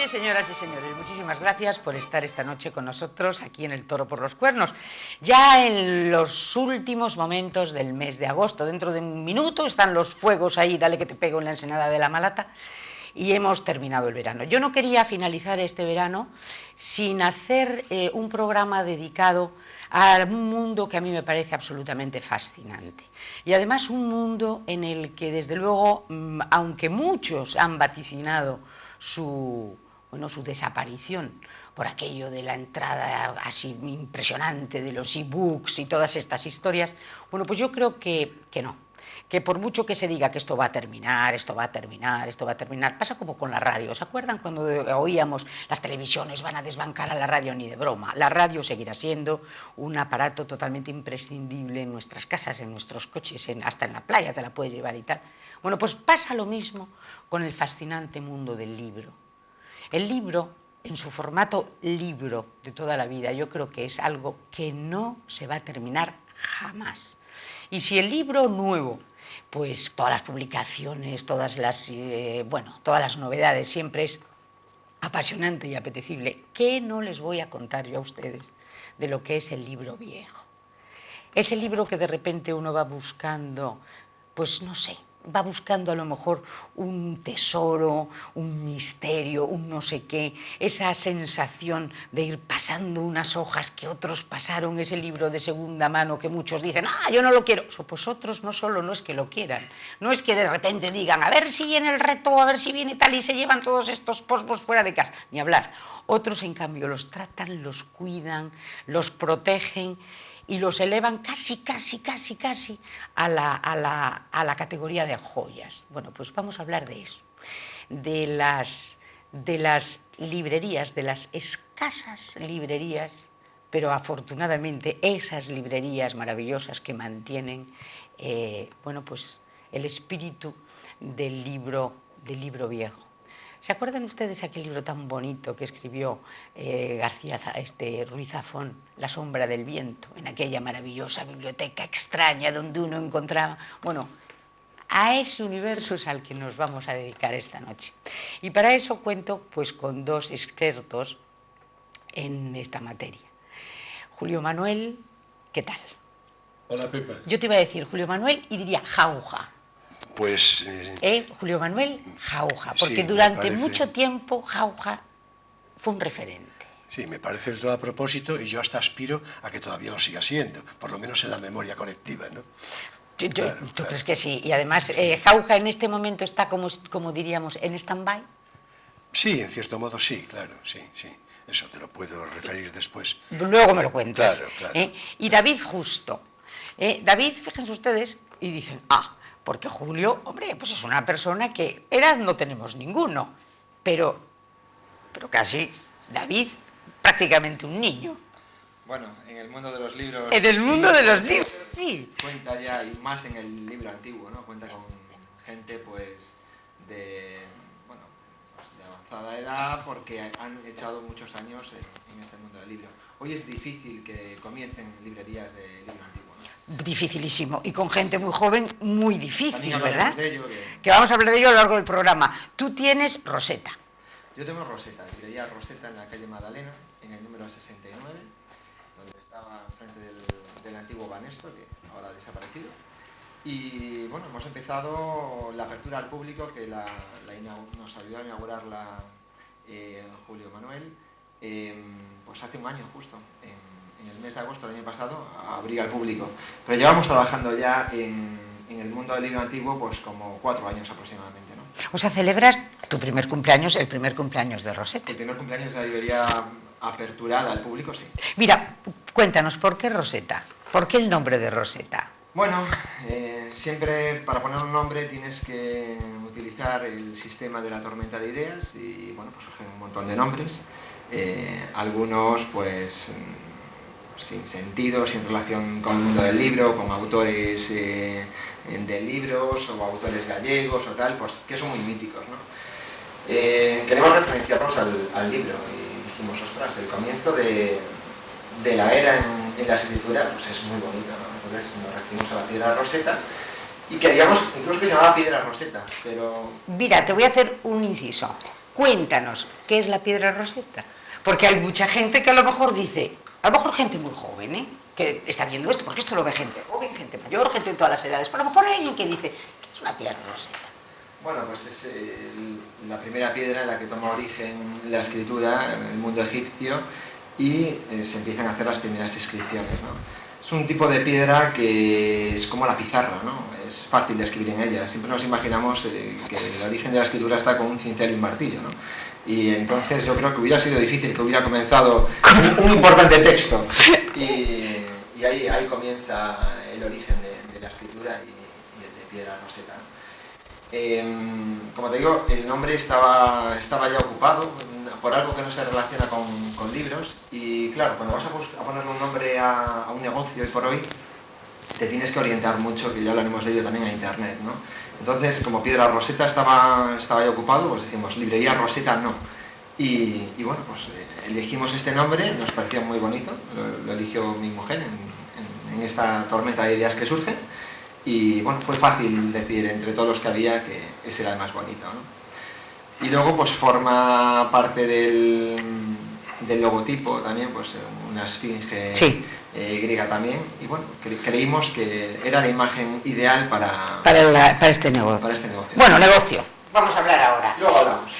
noches, señoras y señores. Muchísimas gracias por estar esta noche con nosotros aquí en El Toro por los Cuernos. Ya en los últimos momentos del mes de agosto, dentro de un minuto están los fuegos ahí, dale que te pego en la ensenada de La Malata, y hemos terminado el verano. Yo no quería finalizar este verano sin hacer un programa dedicado a un mundo que a mí me parece absolutamente fascinante. Y además un mundo en el que, desde luego, aunque muchos han vaticinado su desaparición por aquello de la entrada así impresionante de los e-books y todas estas historias, bueno, pues yo creo que no. Que por mucho que se diga que esto va a terminar, esto va a terminar, esto va a terminar, pasa como con la radio. ¿Se acuerdan cuando oíamos las televisiones van a desbancar a la radio? Ni de broma. La radio seguirá siendo un aparato totalmente imprescindible en nuestras casas, en nuestros coches, hasta en la playa te la puedes llevar y tal. Bueno, pues pasa lo mismo con el fascinante mundo del libro. El libro, en su formato libro de toda la vida, yo creo que es algo que no se va a terminar jamás. Y si el libro nuevo, pues todas las publicaciones, todas las novedades, siempre es apasionante y apetecible, ¿qué no les voy a contar yo a ustedes de lo que es el libro viejo? Ese libro que de repente uno va buscando, pues no sé, va buscando a lo mejor un tesoro, un misterio, un no sé qué, esa sensación de ir pasando unas hojas que otros pasaron, ese libro de segunda mano que muchos dicen, yo no lo quiero. Pues otros no solo no es que lo quieran, no es que de repente digan, a ver si viene el reto, a ver si viene tal, y se llevan todos estos polvos fuera de casa, ni hablar. Otros, en cambio, los tratan, los cuidan, los protegen y los elevan casi a la categoría de joyas. Bueno, pues vamos a hablar de eso, de las librerías, de las escasas librerías, pero afortunadamente esas librerías maravillosas que mantienen pues el espíritu del libro viejo. ¿Se acuerdan ustedes aquel libro tan bonito que escribió Ruiz Zafón, La sombra del viento, en aquella maravillosa biblioteca extraña donde uno encontraba? Bueno, a ese universo es al que nos vamos a dedicar esta noche. Y para eso cuento pues con dos expertos en esta materia. Julio Manuel, ¿qué tal? Hola, Pepa. Yo te iba a decir Julio Manuel y diría Jauja. Pues... Julio Manuel Jauja, porque sí, durante mucho tiempo Jauja fue un referente. Sí, me parece del todo a propósito y yo hasta aspiro a que todavía lo siga siendo, por lo menos en la memoria colectiva, ¿no? ¿Tú crees que sí? Y además, Jauja en este momento está, como diríamos, en stand-by. Sí, en cierto modo sí, claro, sí. Eso te lo puedo referir después. Luego me lo cuentas. Claro. Y David Justo. David, fíjense ustedes, y dicen, porque Julio, hombre, pues es una persona que edad no tenemos ninguno, pero casi David, prácticamente un niño. Bueno, en el mundo de los libros... En el mundo de los libros, sí. Cuenta ya, y más en el libro antiguo, ¿no? Cuenta con gente, pues, de avanzada edad, porque han echado muchos años en este mundo del libro. Hoy es difícil que comiencen librerías de libro antiguo, ¿no? Dificilísimo, y con gente muy joven, muy difícil, ¿verdad? De ello, que vamos a hablar de ello a lo largo del programa. Tú tienes Rosetta. Yo tengo Rosetta, librería Rosetta en la calle Magdalena, en el número 69, donde estaba frente del antiguo Banesto, que ahora ha desaparecido. Y bueno, hemos empezado la apertura al público, que nos ayudó a inaugurarla Julio Manuel, pues hace un año justo, en el mes de agosto del año pasado, abría al público. Pero llevamos trabajando ya en el mundo del libro antiguo pues como 4 años aproximadamente, ¿no? O sea, celebras tu primer cumpleaños, el primer cumpleaños de Rosetta. El primer cumpleaños de la librería aperturada al público, sí. Mira, cuéntanos, ¿por qué Rosetta? ¿Por qué el nombre de Rosetta? Bueno, siempre para poner un nombre tienes que utilizar el sistema de la tormenta de ideas y bueno, pues surgen un montón de nombres, algunos pues sin sentido, sin relación con el mundo del libro, con autores de libros o autores gallegos o tal, pues que son muy míticos, ¿no? Queremos referenciarnos al libro y dijimos, ostras, el comienzo de la era en las escrituras pues es muy bonito, ¿no? Entonces nos referimos a la piedra Rosetta y queríamos incluso que se llamaba piedra Rosetta, pero... Mira, te voy a hacer un inciso. Cuéntanos, ¿qué es la piedra roseta? Porque hay mucha gente que a lo mejor dice, a lo mejor gente muy joven, que está viendo esto, porque esto lo ve gente joven, gente mayor, gente de todas las edades, pero a lo mejor hay alguien que dice, ¿qué es una piedra roseta? Bueno, pues es la primera piedra en la que toma origen la escritura en el mundo egipcio y se empiezan a hacer las primeras inscripciones, ¿no? Es un tipo de piedra que es como la pizarra, ¿no? Es fácil de escribir en ella. Siempre nos imaginamos que el origen de la escritura está con un cincel y un martillo, ¿no? Y entonces yo creo que hubiera sido difícil que hubiera comenzado un importante texto. Y ahí comienza el origen de la escritura y el de piedra roseta. Como te digo, el nombre estaba ya ocupado por algo que no se relaciona con libros y claro, cuando vas a ponerle un nombre a un negocio hoy por hoy, te tienes que orientar mucho, que ya hablaremos de ello también, a internet, ¿no? Entonces, como piedra roseta estaba ya ocupado, pues dijimos, librería roseta no. Y bueno, pues elegimos este nombre, nos parecía muy bonito, lo eligió mi mujer en esta tormenta de ideas que surge. Y bueno, fue fácil decir entre todos los que había que ese era el más bonito, ¿no? Y luego pues forma parte del logotipo también, pues una esfinge griega también. Y bueno, creímos que era la imagen ideal para este negocio. Para este negocio. Bueno, negocio. Vamos a hablar ahora.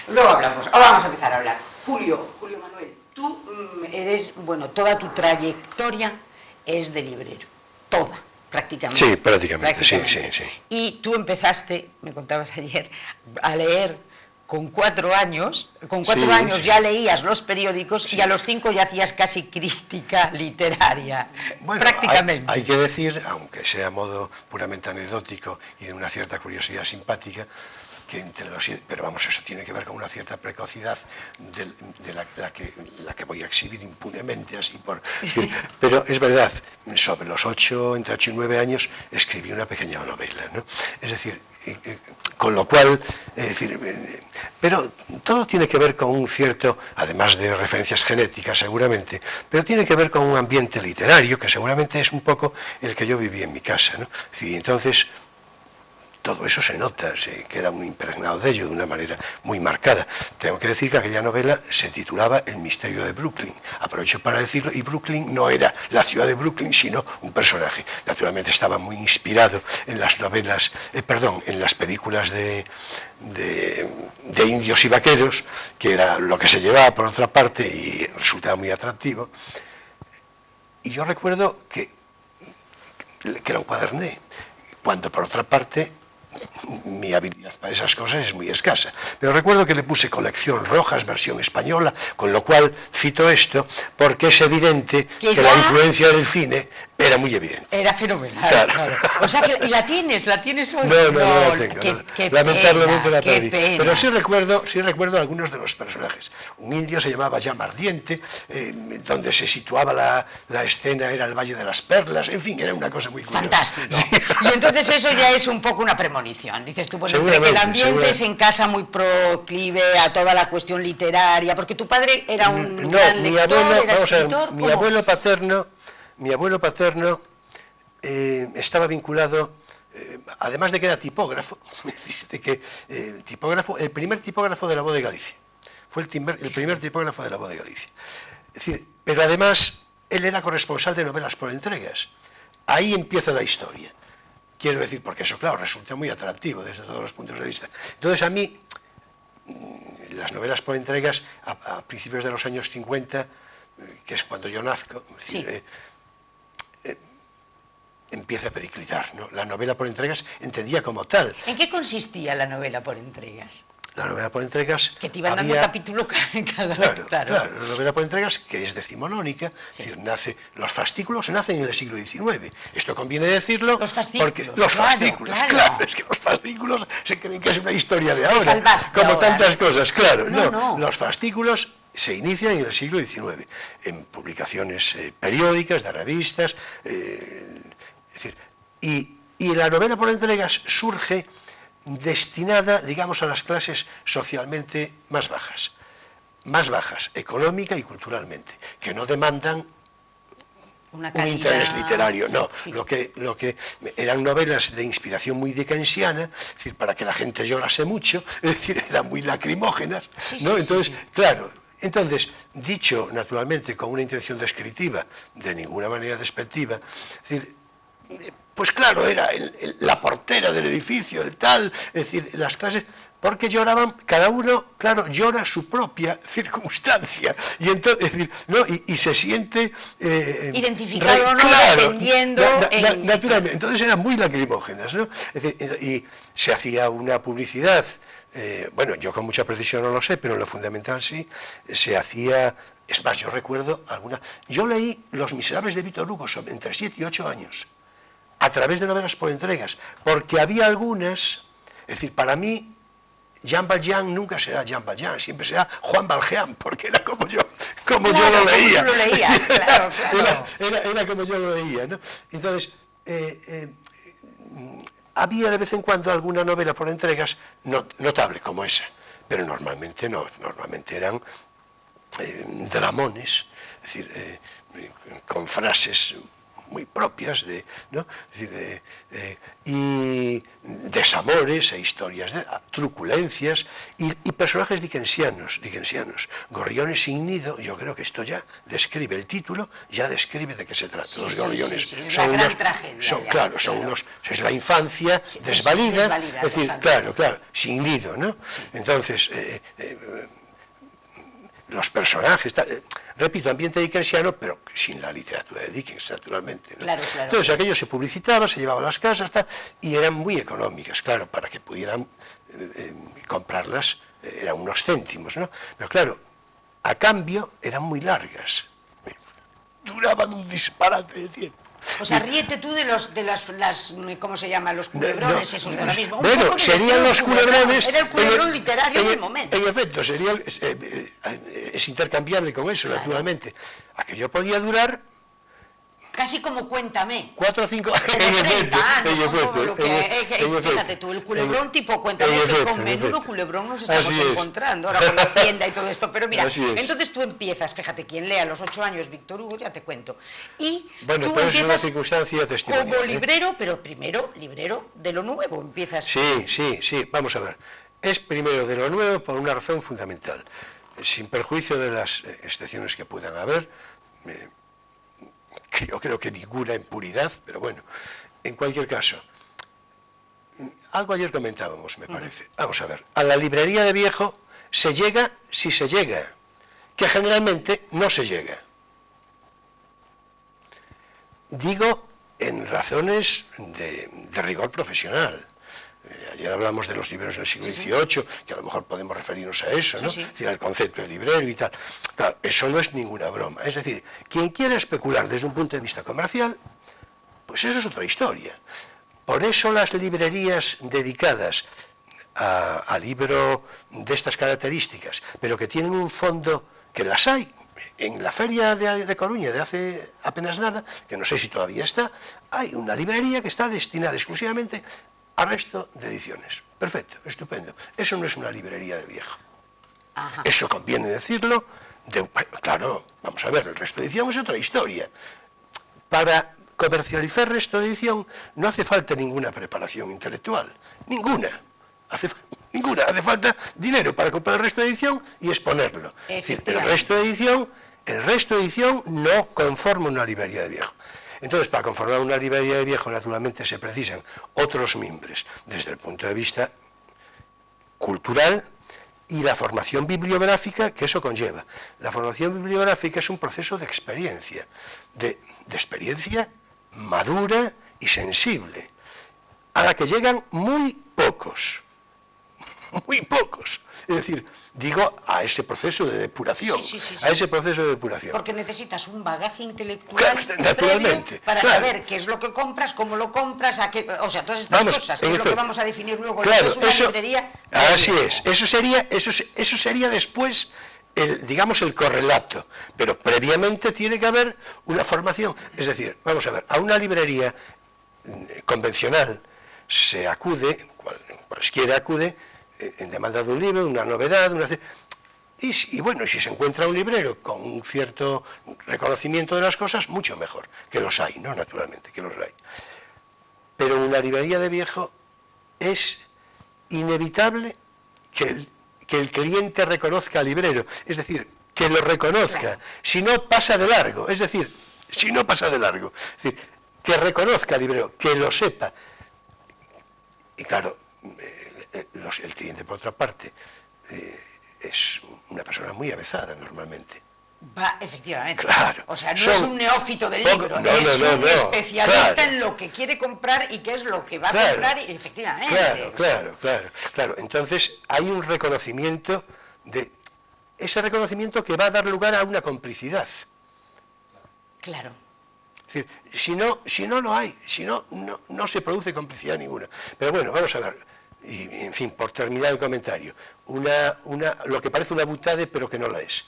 Luego hablamos. Ahora vamos a empezar a hablar. Julio Manuel, tú eres, bueno, toda tu trayectoria es de librero. Toda. Prácticamente. Sí, prácticamente. Sí. Y tú empezaste, me contabas ayer, a leer con 4 años. Con 4 años ya leías los periódicos y a los 5 ya hacías casi crítica literaria. Bueno, prácticamente. Hay que decir, aunque sea a modo puramente anecdótico y de una cierta curiosidad simpática, que pero vamos, eso tiene que ver con una cierta precocidad de la que voy a exhibir impunemente, así por... Pero es verdad, sobre los entre 8 y 9 años escribí una pequeña novela, ¿no? Es decir, con lo cual, pero todo tiene que ver con un cierto, además de referencias genéticas seguramente, pero tiene que ver con un ambiente literario que seguramente es un poco el que yo viví en mi casa, ¿no? Es decir, entonces... todo eso se nota, se queda muy impregnado de ello de una manera muy marcada. Tengo que decir que aquella novela se titulaba El misterio de Brooklyn. Aprovecho para decirlo, y Brooklyn no era la ciudad de Brooklyn, sino un personaje. Naturalmente estaba muy inspirado en las novelas, en las películas de indios y vaqueros, que era lo que se llevaba por otra parte y resultaba muy atractivo. Y yo recuerdo que lo encuaderné, cuando por otra parte mi habilidad para esas cosas es muy escasa. Pero recuerdo que le puse Colección Rojas, versión española, con lo cual cito esto, porque es evidente que la influencia del cine era muy evidente. Era fenomenal. Claro. O sea, ¿y la tienes hoy? No la tengo. Lamentablemente la perdí. Pena. Pero sí recuerdo algunos de los personajes. Un indio se llamaba Llama Ardiente, donde se situaba la escena era el Valle de las Perlas, en fin, era una cosa muy curiosa. Fantástico. Sí. Y entonces eso ya es un poco una premonición. Dices tú, pues entre que el ambiente es en casa muy proclive a toda la cuestión literaria, porque tu padre era un gran lector, era escritor. Mi abuelo paterno estaba vinculado, además de que era tipógrafo, el primer tipógrafo de La Voz de Galicia. Fue el primer tipógrafo de La Voz de Galicia. Es decir, pero además él era corresponsal de novelas por entregas. Ahí empieza la historia. Quiero decir, porque eso, claro, resulta muy atractivo desde todos los puntos de vista. Entonces, a mí, las novelas por entregas, a principios de los años 50, que es cuando yo nazco, empieza a periclitar, ¿no? La novela por entregas entendía como tal. ¿En qué consistía la novela por entregas? La novela por entregas... Que te iban dando un capítulo cada... Claro, la novela por entregas, que es decimonónica, es decir, los fascículos nacen en el siglo XIX. Esto conviene decirlo... Los fascículos, porque los fascículos, claro, es que los fascículos se creen que es una historia de ahora, como tantas cosas, claro. No, los fascículos se inician en el siglo XIX, en publicaciones periódicas, de revistas, es decir, y la novela por entregas surge destinada, digamos, a las clases socialmente más bajas, económica y culturalmente, que no demandan una un calidad... interés literario, no. Sí. Lo que eran novelas de inspiración muy dickensiana, es decir, para que la gente llorase mucho, es decir, eran muy lacrimógenas, Sí, ¿no? sí, Entonces, sí. claro, entonces, dicho naturalmente con una intención descriptiva, de ninguna manera despectiva, es decir, pues claro, era la portera del edificio, el tal, es decir, las clases, porque lloraban, cada uno, claro, llora su propia circunstancia, y entonces, es decir, ¿no? y se siente... identificado o no, claro, dependiendo... naturalmente, entonces eran muy lacrimógenas, ¿no? Es decir, y se hacía una publicidad, bueno, yo con mucha precisión no lo sé, pero en lo fundamental sí, se hacía... Es más, yo recuerdo alguna... Yo leí Los Miserables de Víctor Hugo entre 7 y 8 años, a través de novelas por entregas, porque había algunas, es decir, para mí, Jean Valjean nunca será Jean Valjean, siempre será Juan Valjean, porque era como yo lo leía. Como tú lo leías, claro, claro. Era como yo lo leía, ¿no? Entonces, había de vez en cuando alguna novela por entregas notable como esa, pero normalmente no, normalmente eran dramones, es decir, con frases muy propias ¿no? Es decir, y desamores e historias de truculencias y personajes dickensianos, gorriones sin nido. Yo creo que esto ya describe el título, ya describe de qué se trata. Los gorriones son una gran tragedia. Claro, es la infancia desvalida, es decir, totalmente. claro, sin nido, ¿no? Sí. Entonces, los personajes, repito, ambiente dickensiano, pero sin la literatura de Dickens, naturalmente, ¿no? Claro. Entonces aquello se publicitaba, se llevaba a las casas, y eran muy económicas, claro, para que pudieran comprarlas, eran unos céntimos, ¿no? Pero claro, a cambio eran muy largas, duraban un disparate de tiempo. O sea, ríete tú de las ¿cómo se llama? Los culebrones esos de ahora mismo. Bueno, serían los culebrones... Era el culebrón literario del momento. En efecto, es intercambiable con eso, claro. Naturalmente. Aquello podía durar... Casi como Cuéntame. 4 o 5 años. 30 años, con todo lo que... Fíjate tú, el culebrón tipo Cuéntame, que con menudo culebrón nos estamos encontrando, ahora con la Hacienda y todo esto. Pero mira, entonces tú empiezas, fíjate, quien lea a los 8 años Víctor Hugo, ya te cuento. Y bueno, tú pues empiezas es una circunstancia testimonial, como librero, pero primero librero de lo nuevo, empiezas. Sí, vamos a ver. Es primero de lo nuevo por una razón fundamental. Sin perjuicio de las excepciones que puedan haber, que yo creo que ninguna en puridad, pero bueno, en cualquier caso, algo ayer comentábamos, me parece. Vamos a ver, a la librería de viejo se llega si se llega, que generalmente no se llega. Digo en razones de rigor profesional. Ayer hablamos de los libreros del siglo XVIII, que a lo mejor podemos referirnos a eso, ¿no? Es decir, al concepto de librero y tal. Claro, eso no es ninguna broma. Es decir, quien quiera especular desde un punto de vista comercial, pues eso es otra historia. Por eso las librerías dedicadas a libro de estas características, pero que tienen un fondo, que las hay, en la feria de Coruña de hace apenas nada, que no sé si todavía está, hay una librería que está destinada exclusivamente a resto de ediciones. Perfecto, estupendo. Eso no es una librería de viejo. Ajá. Eso conviene decirlo. Claro, vamos a ver, el resto de edición es otra historia. Para comercializar resto de edición no hace falta ninguna preparación intelectual. Ninguna. Hace falta dinero para comprar el resto de edición y exponerlo. Es decir, el resto de edición no conforma una librería de viejo. Entonces, para conformar una librería de viejo, naturalmente se precisan otros mimbres, desde el punto de vista cultural y la formación bibliográfica que eso conlleva. La formación bibliográfica es un proceso de experiencia madura y sensible, a la que llegan muy pocos. Es decir, digo, a ese proceso de depuración, a ese proceso de depuración. Porque necesitas un bagaje intelectual naturalmente, para saber qué es lo que compras, cómo lo compras, o sea, todas estas cosas, que es lo que vamos a definir luego. Claro, es una librería. Así es, eso sería después, digamos, el correlato, pero previamente tiene que haber una formación. Es decir, vamos a ver, a una librería convencional se acude, cualesquiera acude, en demanda de un libro, una novedad, Y bueno, si se encuentra un librero con un cierto reconocimiento de las cosas, mucho mejor, que los hay, ¿no? Naturalmente, que los hay. Pero en una librería de viejo es inevitable que el cliente reconozca al librero, es decir, que lo reconozca, si no pasa de largo, es decir, si no pasa de largo, es decir, que reconozca al librero, que lo sepa. Y claro, el cliente, por otra parte, es una persona muy avezada normalmente. Va, efectivamente. Claro. O sea, no es un neófito del libro, es un especialista en lo que quiere comprar y qué es lo que va a comprar, y efectivamente. Claro. Entonces, hay un reconocimiento de ese reconocimiento que va a dar lugar a una complicidad. Claro. Es decir, si no lo hay, si no se produce complicidad ninguna. Pero bueno, vamos a ver, y en fin, por terminar el comentario, lo que parece una butade, pero que no la es.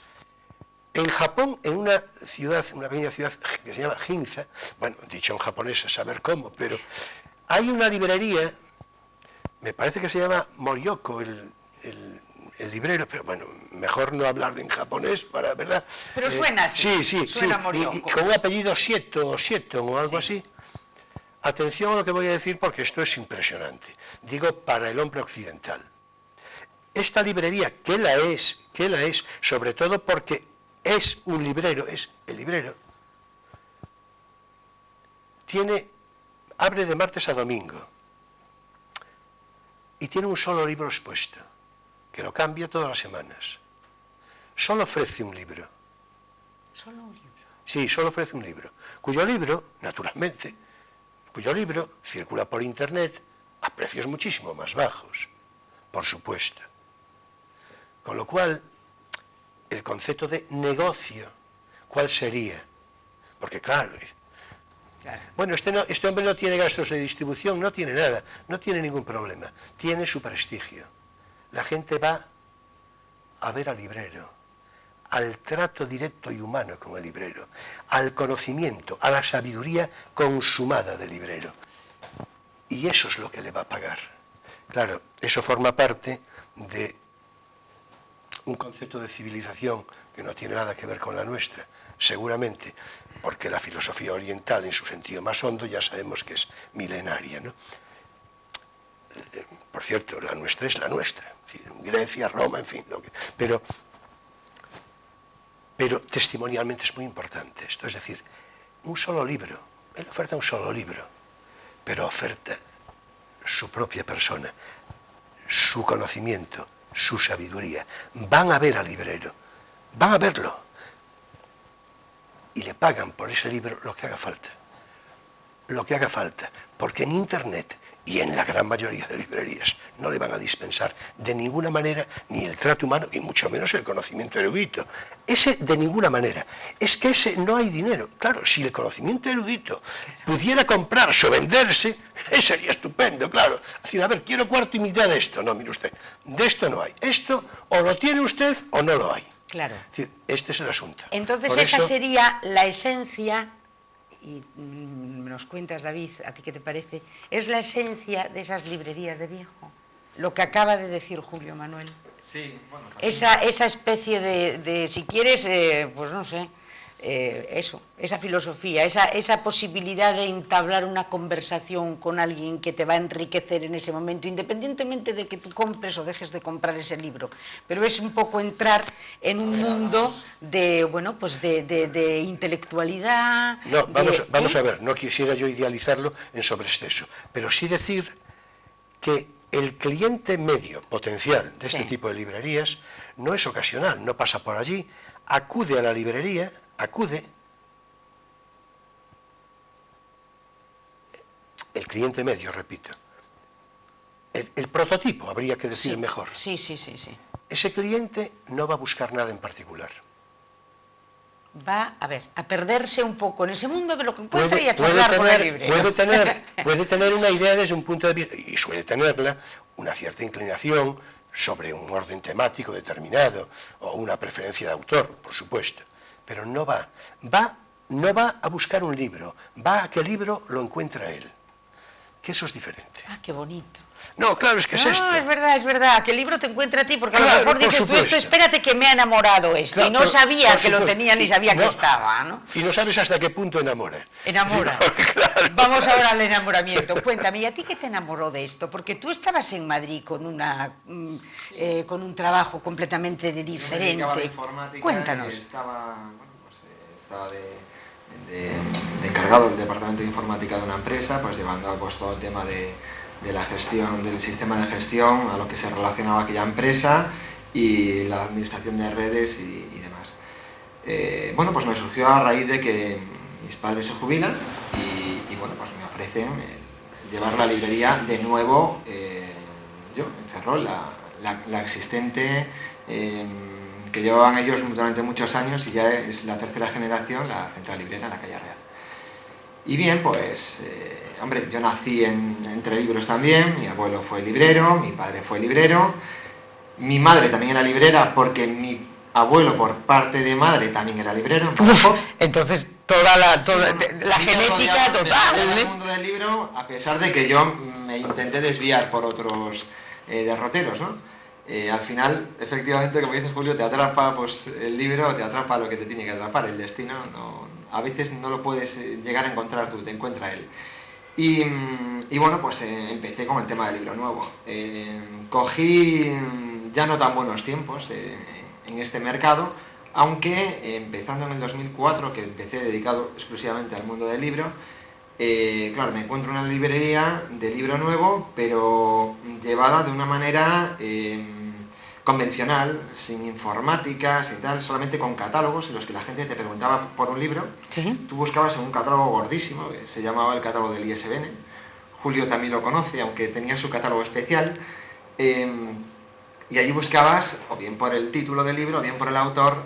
En Japón, en una pequeña ciudad que se llama Ginza, bueno, dicho en japonés a saber cómo, pero hay una librería, me parece que se llama Moriyoko, el librero, pero bueno, mejor no hablar en japonés para, ¿verdad? Pero suena así. Sí, suena Moriyoko. y con un apellido Sieto o algo así. Atención a lo que voy a decir porque esto es impresionante. Digo, para el hombre occidental. Esta librería, ¿qué la es? Sobre todo porque es un librero, es el librero. Abre de martes a domingo. Y tiene un solo libro expuesto, que lo cambia todas las semanas. Solo ofrece un libro. ¿Solo un libro? Sí, solo ofrece un libro. Cuyo libro, naturalmente, circula por internet a precios muchísimo más bajos, por supuesto. Con lo cual, el concepto de negocio, ¿cuál sería? Porque claro, bueno, este hombre no tiene gastos de distribución, no tiene nada, no tiene ningún problema, tiene su prestigio. La gente va a ver al librero, al trato directo y humano con el librero, al conocimiento, a la sabiduría consumada del librero. Y eso es lo que le va a pagar. Claro, eso forma parte de un concepto de civilización que no tiene nada que ver con la nuestra, seguramente, porque la filosofía oriental, en su sentido más hondo, ya sabemos que es milenaria, ¿no? Por cierto, la nuestra es la nuestra, Grecia, Roma, en fin, pero testimonialmente es muy importante esto, es decir, un solo libro, él oferta un solo libro, pero oferta su propia persona, su conocimiento, su sabiduría. Van a ver al librero, van a verlo y le pagan por ese libro lo que haga falta, porque en internet y en la gran mayoría de librerías no le van a dispensar de ninguna manera ni el trato humano y mucho menos el conocimiento erudito. Ese de ninguna manera. Es que ese no hay dinero. Claro, si el conocimiento erudito pudiera comprarse o venderse, sería estupendo, claro. Es decir, a ver, quiero cuarto y mitad de esto. No, mire usted, de esto no hay. Esto o lo tiene usted o no lo hay. Claro. Es decir, este es el asunto. Entonces esa sería la esencia, y nos cuentas, David, ¿a ti qué te parece? ¿Es la esencia de esas librerías de viejo? Lo que acaba de decir Julio Manuel. Sí, bueno. Esa especie de si quieres, pues no sé, esa filosofía, esa posibilidad de entablar una conversación con alguien que te va a enriquecer en ese momento, independientemente de que tú compres o dejes de comprar ese libro. Pero es un poco entrar en un mundo de, bueno, pues de intelectualidad. No, vamos a ver, no quisiera yo idealizarlo en sobreexceso, pero sí decir que el cliente medio potencial de este tipo de librerías no es ocasional, no pasa por allí, acude a la librería, el cliente medio, repito, el prototipo, habría que decir mejor. Sí. Ese cliente no va a buscar nada en particular. Va, a perderse un poco en ese mundo de lo que encuentra y a charlar con el librero. Puede tener una idea desde un punto de vista, y suele tenerla, una cierta inclinación sobre un orden temático determinado, o una preferencia de autor, por supuesto. Pero no va a buscar un libro, va a que el libro lo encuentra él. que eso es diferente. Ah, qué bonito. No, claro, es que es esto. No, es verdad, que el libro te encuentra a ti, porque a Claro, lo mejor por dices tú supuesto. esto, espérate que me ha enamorado esto, Claro, y no por sabía que lo supuesto. tenía ni sabía que No, estaba, ¿no? Y no sabes hasta qué punto enamora. Enamora. Claro. Vamos ahora al enamoramiento. Cuéntame, ¿y a ti qué te enamoró de esto? Porque tú estabas en Madrid con con un trabajo completamente diferente. Yo me dedicaba a la informática. Cuéntanos. Y estaba de encargado del departamento de informática de una empresa, pues llevando pues todo el tema de la gestión, del sistema de gestión, a lo que se relacionaba aquella empresa y la administración de redes y demás. Bueno, pues me surgió a raíz de que mis padres se jubilan y bueno, pues me ofrecen llevar la librería de nuevo, yo, en Ferrol, la existente, que llevaban ellos durante muchos años y ya es la tercera generación, la central librera en la calle Real. Y bien, pues, hombre, yo nací entre libros también, mi abuelo fue librero, mi padre fue librero, mi madre también era librera porque mi abuelo por parte de madre también era librero. Entonces, toda la Sí, genética total. En el mundo del libro, a pesar de que yo me intenté desviar por otros derroteros, ¿no? Al final, efectivamente, como dice Julio, te atrapa pues, el libro, te atrapa lo que te tiene que atrapar, el destino. A veces no lo puedes llegar a encontrar tú, te encuentra él. Y bueno, pues empecé con el tema del libro nuevo. Cogí ya no tan buenos tiempos en este mercado, aunque empezando en el 2004, que empecé dedicado exclusivamente al mundo del libro, claro, me encuentro una librería de libro nuevo, pero llevada de una manera convencional, sin informática, sin tal, solamente con catálogos en los que la gente te preguntaba por un libro. ¿Sí? Tú buscabas en un catálogo gordísimo, que se llamaba el catálogo del ISBN. Julio también lo conoce, aunque tenía su catálogo especial. Y allí buscabas, o bien por el título del libro, o bien por el autor,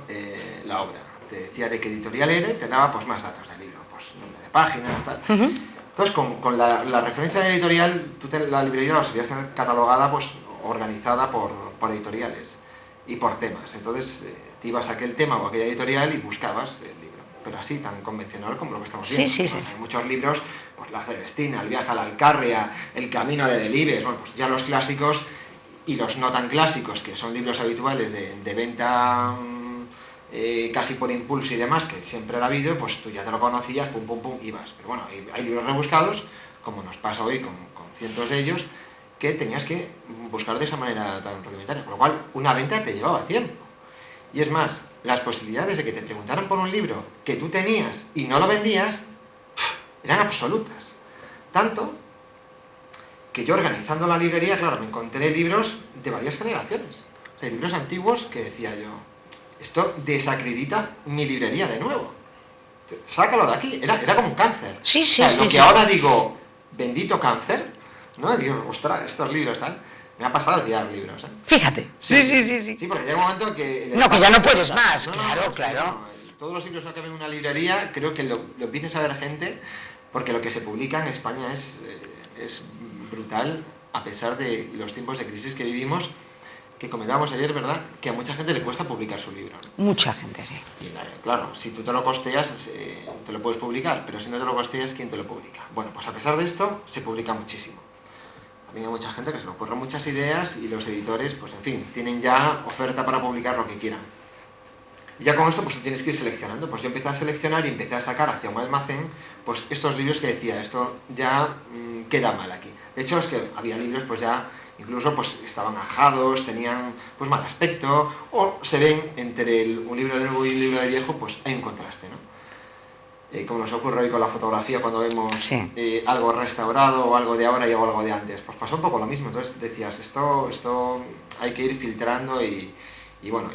la obra. Te decía de qué editorial era y te daba pues, más datos del libro, pues nombre de páginas, tal. Entonces, con la referencia de editorial, la librería la podías tener catalogada, pues organizada por editoriales y por temas. Entonces, te ibas a aquel tema o a aquella editorial y buscabas el libro. Pero así, tan convencional como lo que estamos viendo. Sí. Hay muchos libros, pues La Celestina, El viaje a la Alcarria, El camino de Delibes, bueno, pues ya los clásicos y los no tan clásicos, que son libros habituales de venta casi por impulso y demás, que siempre ha habido, pues tú ya te lo conocías, pum, pum, pum, ibas. Pero bueno, hay libros rebuscados, como nos pasa hoy con cientos de ellos, que tenías que buscar de esa manera tan rudimentaria, con lo cual una venta te llevaba tiempo. Y es más, las posibilidades de que te preguntaran por un libro que tú tenías y no lo vendías, eran absolutas. Tanto que yo organizando la librería, claro, me encontré libros de varias generaciones. O sea, libros antiguos que decía yo, esto desacredita mi librería de nuevo. Sácalo de aquí. Era como un cáncer. Sí. Lo que ahora digo, bendito cáncer, ¿no? Digo, ostras, estos libros tal. Me ha pasado a tirar libros, ¿eh? Fíjate. Sí. Sí, porque llega un momento que... No, que ya no puedes más, No, claro. Todos los libros que caben en una librería, creo que lo empieza a ver gente, porque lo que se publica en España es brutal, a pesar de los tiempos de crisis que vivimos, que comentábamos ayer, ¿verdad?, que a mucha gente le cuesta publicar su libro, ¿no? Mucha gente, sí. Y claro, si tú te lo costeas, te lo puedes publicar, pero si no te lo costeas, ¿quién te lo publica? Bueno, pues a pesar de esto, se publica muchísimo. También hay mucha gente que se le ocurren muchas ideas y los editores, pues en fin, tienen ya oferta para publicar lo que quieran. Y ya con esto, pues tú tienes que ir seleccionando. Pues yo empecé a seleccionar y empecé a sacar hacia un almacén, pues estos libros que decía, esto ya queda mal aquí. De hecho, es que había libros, pues ya, incluso, pues estaban ajados, tenían, pues mal aspecto, o se ven entre un libro de nuevo y un libro de viejo, pues hay un contraste, ¿no? Como nos ocurre hoy con la fotografía cuando vemos algo restaurado o algo de ahora y algo de antes. Pues pasó un poco lo mismo. Entonces decías, esto hay que ir filtrando y bueno,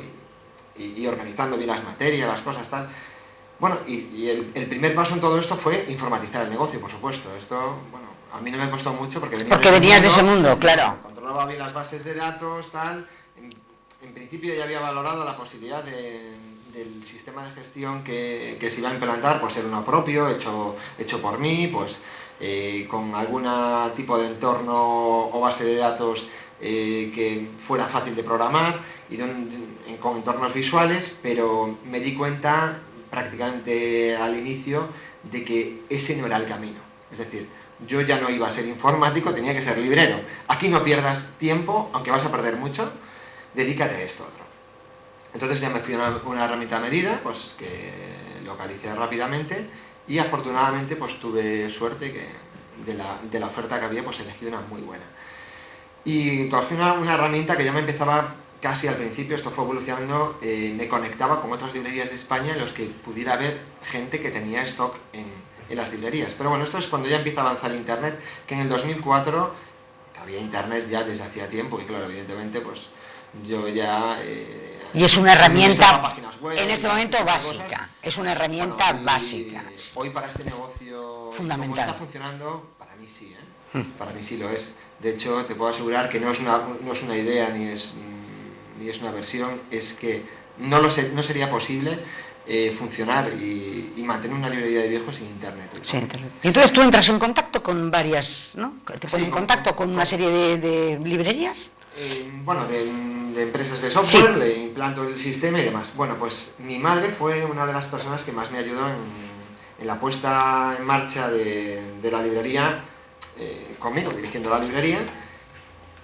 y organizando bien las materias, las cosas, tal. Bueno, y el primer paso en todo esto fue informatizar el negocio, por supuesto. Esto, bueno, a mí no me costó mucho porque venías de ese mundo, claro. Controlaba bien las bases de datos, tal. En principio ya había valorado la posibilidad del sistema de gestión que se iba a implantar, pues ser uno propio, hecho por mí, pues con algún tipo de entorno o base de datos que fuera fácil de programar y con entornos visuales, pero me di cuenta prácticamente al inicio de que ese no era el camino. Es decir, yo ya no iba a ser informático, tenía que ser librero. Aquí no pierdas tiempo, aunque vas a perder mucho, dedícate a esto otro. Entonces ya me fui a una herramienta a medida, pues que localicé rápidamente, y afortunadamente pues tuve suerte que de la oferta que había pues elegí una muy buena. Y cogí una herramienta que ya me empezaba casi al principio, esto fue evolucionando, me conectaba con otras librerías de España en los que pudiera haber gente que tenía stock en las librerías. Pero bueno, esto es cuando ya empieza a avanzar Internet, que en el 2004, que había Internet ya desde hacía tiempo, y claro, evidentemente pues yo ya... y es una herramienta, web, en este momento, básica. Cosas. Es una herramienta Bueno, básica. Hoy para este negocio, fundamental. como está funcionando, para mí sí, para mí sí lo es. De hecho, te puedo asegurar que no es una idea ni es una versión, es que no sería posible funcionar y mantener una librería de viejos sin Internet. Sí, Internet. Y entonces tú entras en contacto con varias, ¿no? Te pones Sí, en contacto con una serie de librerías. Bueno, de empresas de software, Sí. le implanto el sistema y demás. Bueno, pues mi madre fue una de las personas que más me ayudó en la puesta en marcha de la librería, conmigo, dirigiendo la librería.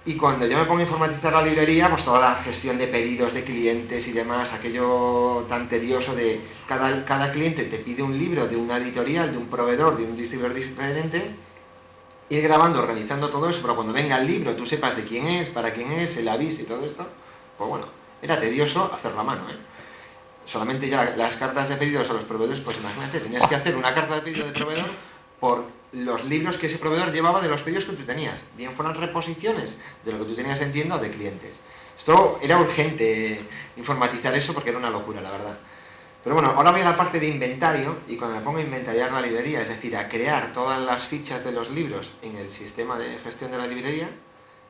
Y cuando yo me pongo a informatizar la librería, pues toda la gestión de pedidos de clientes y demás, aquello tan tedioso de cada cliente te pide un libro de una editorial, de un proveedor, de un distribuidor diferente, ir grabando, organizando todo eso, pero cuando venga el libro tú sepas de quién es, para quién es, el aviso y todo esto, pues bueno, era tedioso hacerlo a mano, Solamente ya las cartas de pedidos a los proveedores, pues imagínate, tenías que hacer una carta de pedido de proveedor por los libros que ese proveedor llevaba de los pedidos que tú tenías, bien fueran reposiciones de lo que tú tenías en tienda o de clientes. Esto era urgente informatizar eso porque era una locura, la verdad. Pero bueno, ahora voy a la parte de inventario, y cuando me pongo a inventariar la librería, es decir, a crear todas las fichas de los libros en el sistema de gestión de la librería,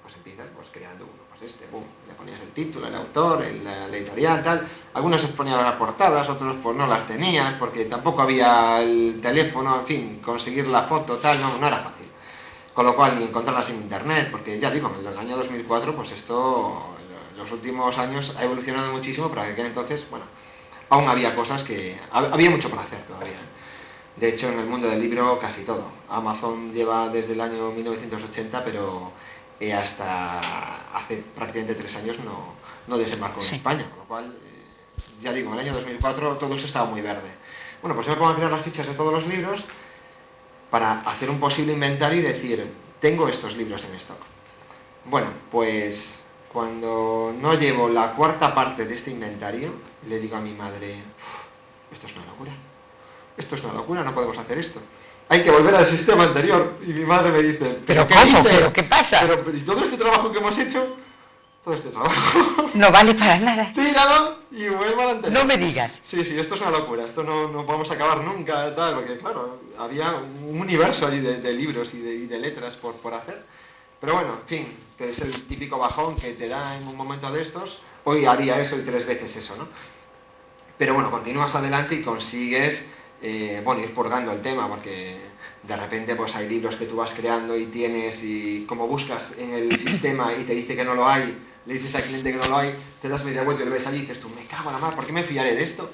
pues empiezas pues, creando uno, pues boom, le ponías el título, el autor, la editorial, tal. Algunos os ponían las portadas, otros pues no las tenías, porque tampoco había el teléfono, en fin, conseguir la foto, tal, no era fácil. Con lo cual, ni encontrarlas en internet, porque ya digo, en el año 2004, pues esto, en los últimos años ha evolucionado muchísimo, pero en aquel entonces, bueno, aún había cosas que... había mucho por hacer todavía. De hecho, en el mundo del libro casi todo. Amazon lleva desde el año 1980, pero hasta hace prácticamente 3 años no desembarcó en España. Con lo cual, ya digo, en el año 2004 todo eso estaba muy verde. Bueno, pues yo me pongo a crear las fichas de todos los libros para hacer un posible inventario y decir, tengo estos libros en stock. Bueno, pues... cuando no llevo la cuarta parte de este inventario, le digo a mi madre, esto es una locura, no podemos hacer esto. Hay que volver al sistema anterior. Y mi madre me dice, ¿pero qué cómo? dices? ¿Pero qué pasa? ¿Y todo este trabajo que hemos hecho? Todo este trabajo. No vale para nada. Tíralo y vuelva al anterior. No me digas. Sí, esto es una locura, esto no vamos a acabar nunca, tal, porque claro, había un universo allí de libros y de letras por hacer. Pero bueno, en fin, que es el típico bajón que te da en un momento de estos. Hoy haría eso y 3 veces eso, ¿no? Pero bueno, continúas adelante y consigues, ir purgando el tema, porque de repente pues hay libros que tú vas creando y tienes, y como buscas en el sistema y te dice que no lo hay, le dices al cliente que no lo hay, te das media vuelta y lo ves allí y dices tú, me cago en la mar, ¿por qué me fiaré de esto?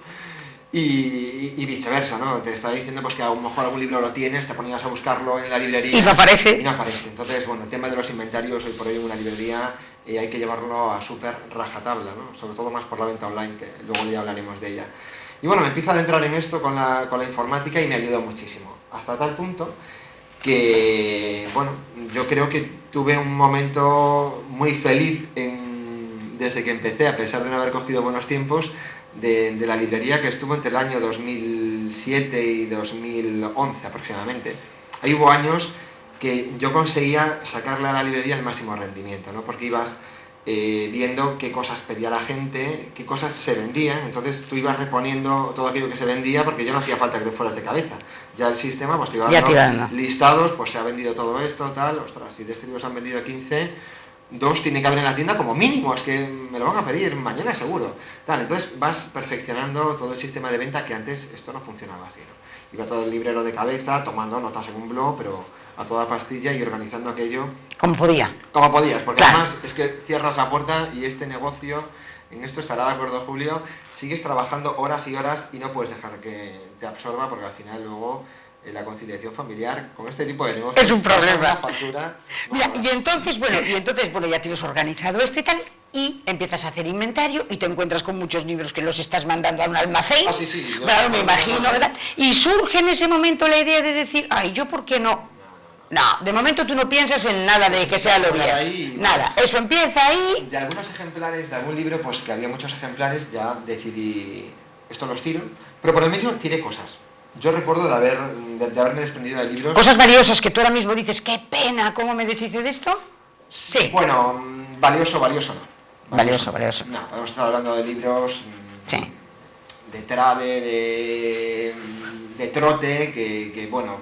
Y viceversa, ¿no? Te está diciendo pues que a lo mejor algún libro lo tienes, te ponías a buscarlo en la librería y no aparece. Entonces, bueno, el tema de los inventarios hoy por hoy en una librería hay que llevarlo a súper rajatabla, ¿no? Sobre todo más por la venta online, que luego ya hablaremos de ella. Y bueno, me empiezo a adentrar en esto con la informática y me ayudó muchísimo, hasta tal punto que, bueno, yo creo que tuve un momento muy feliz desde que empecé, a pesar de no haber cogido buenos tiempos, de la librería, que estuvo entre el año 2007 y 2011 aproximadamente. Ahí hubo años que yo conseguía sacarle a la librería el máximo rendimiento, ¿no? Porque ibas viendo qué cosas pedía la gente, qué cosas se vendían, entonces tú ibas reponiendo todo aquello que se vendía, porque ya no hacía falta que te fueras de cabeza. Ya el sistema pues te iba dando listados, pues se ha vendido todo esto, tal, ostras, si de este libro se han vendido 15... 2 tiene que haber en la tienda como mínimo, es que me lo van a pedir mañana seguro. Tal, entonces vas perfeccionando todo el sistema de venta, que antes esto no funcionaba así, ¿no? Iba todo el librero de cabeza, tomando notas en un blog, pero a toda pastilla y organizando aquello... Como podía. Como podías, porque claro. Además es que cierras la puerta y este negocio, en esto estará de acuerdo Julio, sigues trabajando horas y horas y no puedes dejar que te absorba, porque al final luego... la conciliación familiar con este tipo de negocios. Es un problema. Una factura, Mira, y entonces, bueno, ya tienes organizado esto y tal, y empiezas a hacer inventario y te encuentras con muchos libros que los estás mandando a un almacén. Ah, sí, Claro, me imagino, ¿verdad? Y surge en ese momento la idea de decir, ay, ¿yo por qué no? No, de momento tú no piensas en nada de que sea lo bien. Nada, eso empieza ahí. De algunos ejemplares, de algún libro, pues que había muchos ejemplares, ya decidí, esto los tiro, pero por el medio tiré cosas. Yo recuerdo de haberme desprendido de libros. Cosas valiosas que tú ahora mismo dices, qué pena, ¿cómo me deshice de esto? Sí. Bueno, valioso no. Valioso. No, podemos estar hablando de libros Sí. de trade, de trote, que bueno,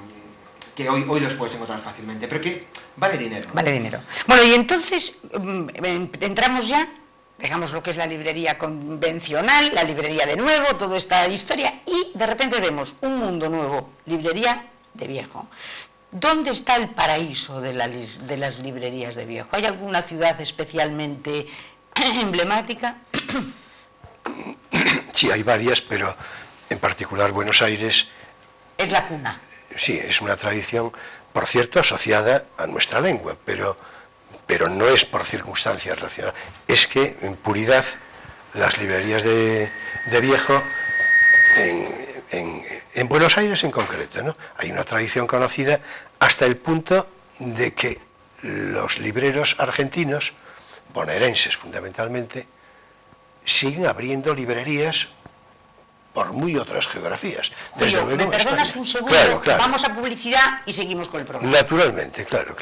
que hoy los puedes encontrar fácilmente, pero que vale dinero. Vale dinero. Bueno, y entonces entramos ya, dejamos lo que es la librería convencional, la librería de nuevo, toda esta historia, y de repente vemos un mundo nuevo, librería de viejo. ¿Dónde está el paraíso de las librerías de viejo? ¿Hay alguna ciudad especialmente emblemática? Sí, hay varias, pero en particular Buenos Aires. Es la cuna. Sí, es una tradición, por cierto, asociada a nuestra lengua, pero no es por circunstancias racionales. Es que, en puridad, las librerías de viejo, en Buenos Aires en concreto, ¿no? Hay una tradición conocida hasta el punto de que los libreros argentinos, bonaerenses fundamentalmente, siguen abriendo librerías por muy otras geografías. Desde luego, ¿me perdonas un segundo? Claro. Vamos a publicidad y seguimos con el programa. Naturalmente, claro.